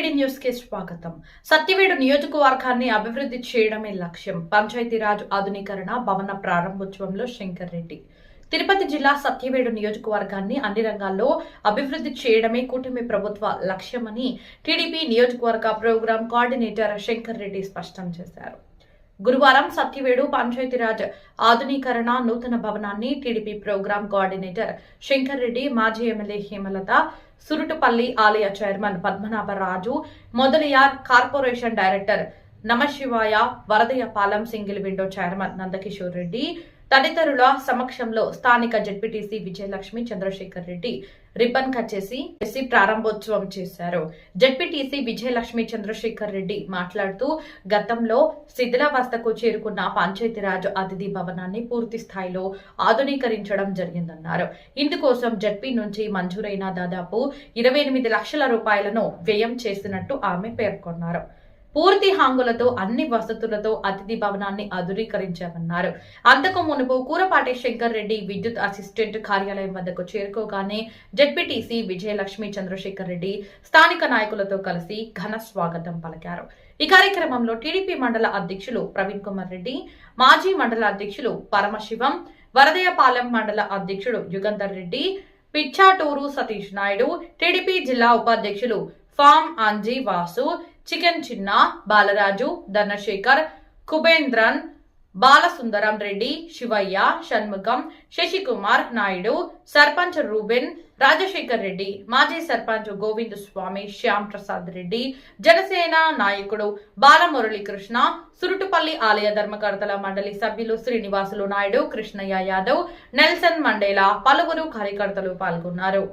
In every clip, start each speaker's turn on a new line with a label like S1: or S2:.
S1: Satyavedu news కి స్వాగతం. సత్యవేడు నియోజకవర్గాన్ని అభివృద్ధి చేయడమే లక్ష్యం. పంచాయతీరాజ్ ఆధునీకరణ భవన ప్రారంభోత్సవంలో శంకర్ రెడ్డి. తిరుపతి జిల్లా సత్యవేడు నియోజకవర్గాన్ని అన్ని రంగాల్లో అభివృద్ధి చేయడమే కూటమి ప్రభుత్వ లక్ష్యమని టీడీపీ నియోజకవర్గ ప్రోగ్రాం కోఆర్డినేటర్ శంకర్ రెడ్డి స్పష్టం చేశారు. గురువారం సత్యవేడు పంచాయతీరాజ్ ఆధునీకరణ నూతన భవనాన్ని TDP program coordinator Shankar Reddy, మాజీ ఎమ్మెల్యే హేమలత, సురుటుపల్లి ఆలయ chairman Padmanabharaju, Mudaliar corporation director Namasivaya, Varadaiahpalem single window chairman Nandakishore Reddy తదితరుల సమక్షంలో స్థానిక ZPTC Vijayalakshmi Chandrasekhar Reddy ribbon cut చేసి ప్రారంభోత్సవం చేశారు. జెడ్పీటీసీ విజయలక్ష్మి చంద్రశేఖర్ రెడ్డి మాట్లాడుతూ గతంలో శిథిలావస్థకు చేరుకున్న పంచాయతీరాజ్ అతిథి భవనాన్ని పూర్తి స్థాయిలో ఆధునీకరించడం జరిగిందన్నారు. ఇందుకోసం జెడ్పీ నుంచి మంజూరైన దాదాపు 28 లక్షల రూపాయలను వ్యయం చేసినట్టు ఆమె పేర్కొన్నారు. పూర్తి హాంగులతో అన్ని వసతులతో అతిథి భవనాన్ని ఆధునీకరించామన్నారు. అంతకు మునుపు కూరపాటి శంకర్ రెడ్డి విద్యుత్ అసిస్టెంట్ కార్యాలయం వద్దకు చేరుకోగానే జెడ్పీటీసీ విజయలక్ష్మి చంద్రశేఖర్ రెడ్డి స్థానిక నాయకులతో కలిసి ఘన స్వాగతం పలికారు. ఈ కార్యక్రమంలో టీడీపీ మండల అధ్యక్షులు ప్రవీణ్ కుమార్ రెడ్డి, మాజీ మండల అధ్యక్షులు పరమశివం, వరదయ్యపాలెం మండల అధ్యక్షుడు యుగంధర్ రెడ్డి, పిచ్చాటూరు సతీష్ నాయుడు, టీడీపీ జిల్లా ఉపాధ్యక్షులు ఫామ్ అంజీ వాసు, చికెన్ చిన్న, బాలరాజు, ధనశేఖర్, కుబేంద్రన్, బాలసుందరం రెడ్డి, శివయ్య, షణ్ముఖం, శశికుమార్ నాయుడు, సర్పంచ్ రూబెన్, రాజశేఖర్ రెడ్డి, మాజీ సర్పంచ్ గోవింద్ స్వామి, శ్యామ్ ప్రసాద్ రెడ్డి, జనసేన నాయకుడు బాలమురళీకృష్ణ, సురుటుపల్లి ఆలయ ధర్మకర్తల మండలి సభ్యులు శ్రీనివాసులు నాయుడు, కృష్ణయ్య యాదవ్, నెల్సన్ మండేలా పలువురు కార్యకర్తలు పాల్గొన్నారు.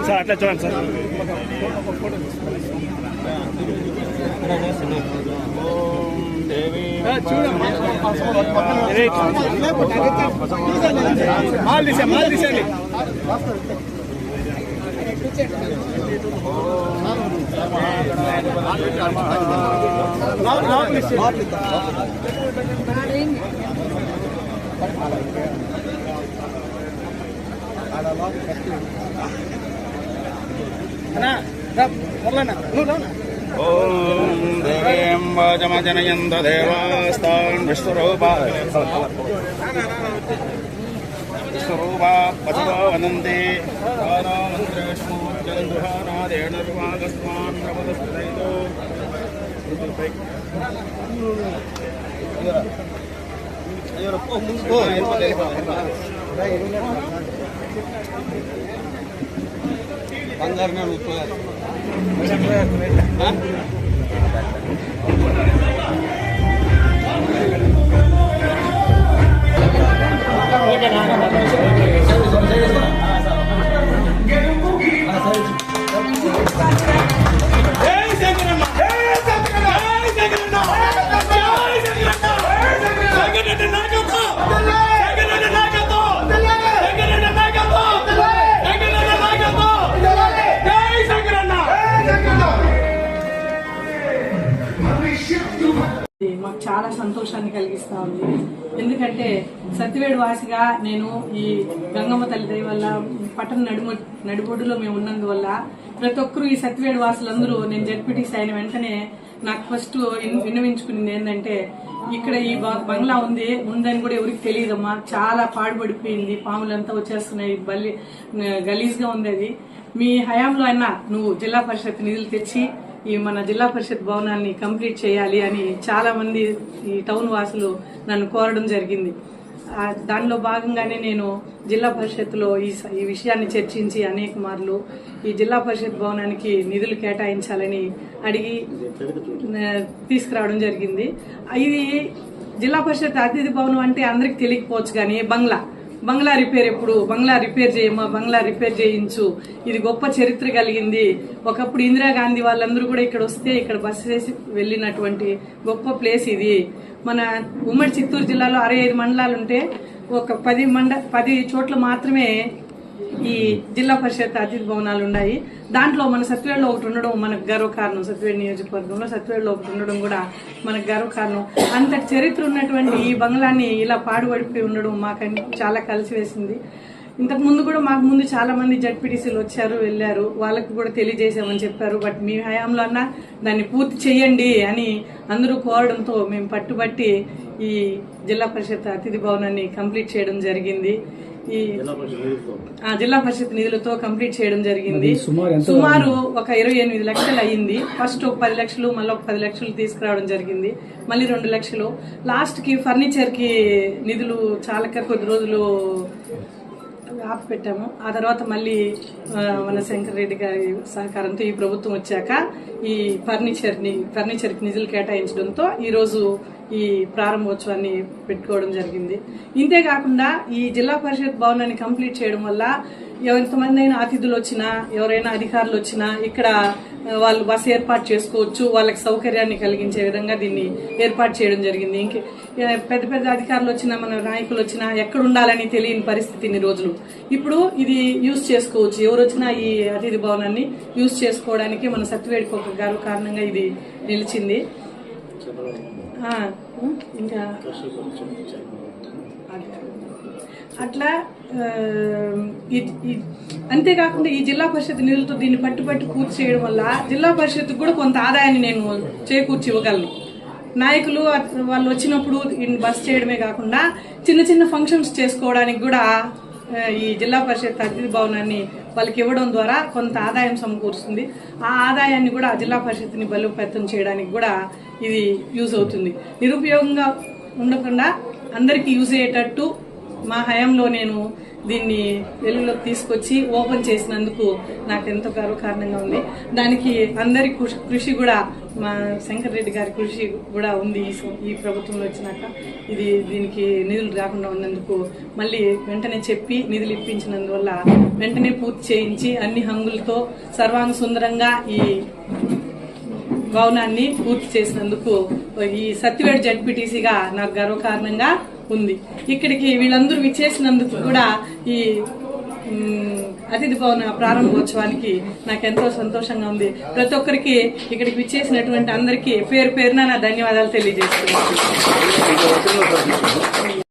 S2: సార్ అట్లా చూడండి సార్. మాల్ తీసేయండి. ఓం దేవీం వాచమజనయంత దేవాస్తాన్ విశ్వరూపా పశవో వదంతి మంత్రేష్మూర్జందుహానాదేణర్వాగస్మాన్ నవదస్తైతో బంగారు
S3: మాకు చాలా సంతోషాన్ని కలిగిస్తా ఉంది. ఎందుకంటే సత్యవేడు వాసిగా నేను ఈ గంగమ్మ తల్లి దయ వల్ల పట్టణ నడిబొడ్డులో మేము ఉన్నందువల్ల ప్రతి ఒక్కరు ఈ సత్యవేడు వాసులందరూ నేను జడ్పీటీసీ అయిన వెంటనే నాకు ఫస్ట్ విన్నవించుకునేది ఏంటంటే ఇక్కడ ఈ బంగ్లా ఉందని కూడా ఎవరికి తెలియదమ్మా, చాలా పాడుపడిపోయింది, పాములంతా వచ్చేస్తున్నాయి, గలీజ్ గా ఉంది. అది మీ హయాంలో అయినా నువ్వు జిల్లా పరిషత్ నిధులు తెచ్చి ఈ మన జిల్లా పరిషత్ భవనాన్ని కంప్లీట్ చేయాలి అని చాలా మంది ఈ టౌన్ వాసులు నన్ను కోరడం జరిగింది. దానిలో భాగంగానే నేను జిల్లా పరిషత్లో ఈ విషయాన్ని చర్చించి అనేక మార్లు ఈ జిల్లా పరిషత్ భవనానికి నిధులు కేటాయించాలని అడిగి తీసుకురావడం జరిగింది. ఇది జిల్లా పరిషత్ అతిథి భవనం అంటే అందరికి తెలియకపోవచ్చు, కానీ బంగ్లా రిపేర్ బంగ్లా రిపేర్ చేయమా, బంగ్లా రిపేర్ చేయించు, ఇది గొప్ప చరిత్ర కలిగింది. ఒకప్పుడు ఇందిరాగాంధీ వాళ్ళందరూ కూడా ఇక్కడ వస్తే ఇక్కడ బస్సు చేసి వెళ్ళినటువంటి గొప్ప ప్లేస్ ఇది. మన ఉమ్మడి చిత్తూరు జిల్లాలో 65 మండలాలు ఉంటే ఒక 10 చోట్ల మాత్రమే ఈ జిల్లా పరిషత్ అతిథి భవనాలు ఉన్నాయి. దాంట్లో మన సత్యవేడులో ఒకటి ఉండడం మనకు గర్వకారణం. సత్యవేడు నియోజకవర్గంలో సత్యవేడులో ఒకటి ఉండడం కూడా మనకు గర్వకారణం. అంతటి చరిత్ర ఉన్నటువంటి ఈ బంగ్లాన్ని ఇలా పాడుపడిపోయి ఉండడం మాకు చాలా కలిసి వేసింది. ఇంతకు ముందు కూడా మాకు ముందు చాలా మంది జడ్పీటీసీలు వచ్చారు, వెళ్ళారు, వాళ్ళకు కూడా తెలియజేసామని చెప్పారు. బట్ మీ హయాంలో అన్నా దాన్ని పూర్తి చేయండి అని అందరూ కోరడంతో మేము పట్టుబట్టి ఈ జిల్లా పరిషత్ అతిథి భవనాన్ని కంప్లీట్ చేయడం జరిగింది. ఈ జిల్లా పరిషత్ నిధులతో కంప్లీట్ చేయడం జరిగింది. సుమారు ఒక 28 లక్షలు అయ్యింది. ఫస్ట్ ఒక 10 లక్షలు, మళ్ళీ ఒక 10 లక్షలు తీసుకురావడం జరిగింది, మళ్ళీ 2 లక్షలు. లాస్ట్ కి ఫర్నిచర్ కి నిధులు చాలక కొద్ది రోజులు ఆపి పెట్టాము. ఆ తర్వాత మళ్ళీ మన శంకర్ రెడ్డి గారి సహకారంతో ఈ ప్రభుత్వం వచ్చాక ఈ ఫర్నిచర్ కి నిధులు కేటాయించడంతో ఈ రోజు ఈ ప్రారంభోత్సవాన్ని పెట్టుకోవడం జరిగింది. ఇంతేకాకుండా ఈ జిల్లా పరిషత్ భవనాన్ని కంప్లీట్ చేయడం వల్ల ఎంతమంది అయినా అతిథులు వచ్చినా, ఎవరైనా అధికారులు వచ్చినా ఇక్కడ వాళ్ళు బస్సు ఏర్పాటు చేసుకోవచ్చు, వాళ్ళకి సౌకర్యాన్ని కలిగించే విధంగా దీన్ని ఏర్పాటు చేయడం జరిగింది. పెద్ద పెద్ద అధికారులు వచ్చినా, మన నాయకులు వచ్చినా ఎక్కడ ఉండాలని తెలియని పరిస్థితి ఇన్ని రోజులు. ఇప్పుడు ఇది యూజ్ చేసుకోవచ్చు, ఎవరు వచ్చినా ఈ అతిథి భవనాన్ని యూజ్ చేసుకోవడానికి మన సత్యవేడికి ఒక గారు కారణంగా ఇది నిలిచింది. ఇంకా అట్లా అంతేకాకుండా ఈ జిల్లా పరిషత్ నిధులతో దీన్ని పట్టుబట్టి పూర్తి చేయడం వల్ల జిల్లా పరిషత్ కూడా కొంత ఆదాయాన్ని నేను చేకూర్చి ఇవ్వగలను. నాయకులు వాళ్ళు వచ్చినప్పుడు బస్ చేయడమే కాకుండా చిన్న చిన్న ఫంక్షన్స్ చేసుకోవడానికి కూడా ఈ జిల్లా పరిషత్ అతిథి భవనాన్ని వాళ్ళకి ఇవ్వడం ద్వారా కొంత ఆదాయం సమకూరుస్తుంది. ఆ ఆదాయాన్ని కూడా జిల్లా పరిషత్ని బలోపేతం చేయడానికి కూడా ఇది యూజ్ అవుతుంది. నిరుపయోగంగా ఉండకుండా అందరికీ యూజ్ అయ్యేటట్టు మా హయాంలో నేను దీన్ని వెలుగులోకి తీసుకొచ్చి ఓపెన్ చేసినందుకు నాకు ఎంతో గర్వకారణంగా ఉంది. దానికి అందరి కృషి కూడా మా శంకర్ రెడ్డి గారి కృషి కూడా ఉంది ఈ ప్రభుత్వంలో వచ్చినాక. దీనికి నిధులు రాకుండా ఉన్నందుకు మళ్ళీ వెంటనే చెప్పి నిధులు ఇప్పించినందువల్ల వెంటనే పూర్తి చేయించి అన్ని హంగులతో సర్వాంగ సుందరంగా ఈ భవనాన్ని పూర్తి చేసినందుకు ఈ సత్యవేడు జడ్పీటీసీగా నాకు గర్వకారణంగా ఉంది. ఇక్కడికి వీళ్ళందరూ విచ్చేసినందుకు కూడా ఈ అతిథి భవన ప్రారంభోత్సవానికి నాకు ఎంతో సంతోషంగా ఉంది. ప్రతి ఒక్కరికి ఇక్కడికి విచ్చేసినటువంటి అందరికీ పేరు పేరున నా ధన్యవాదాలు తెలియజేస్తున్నాను.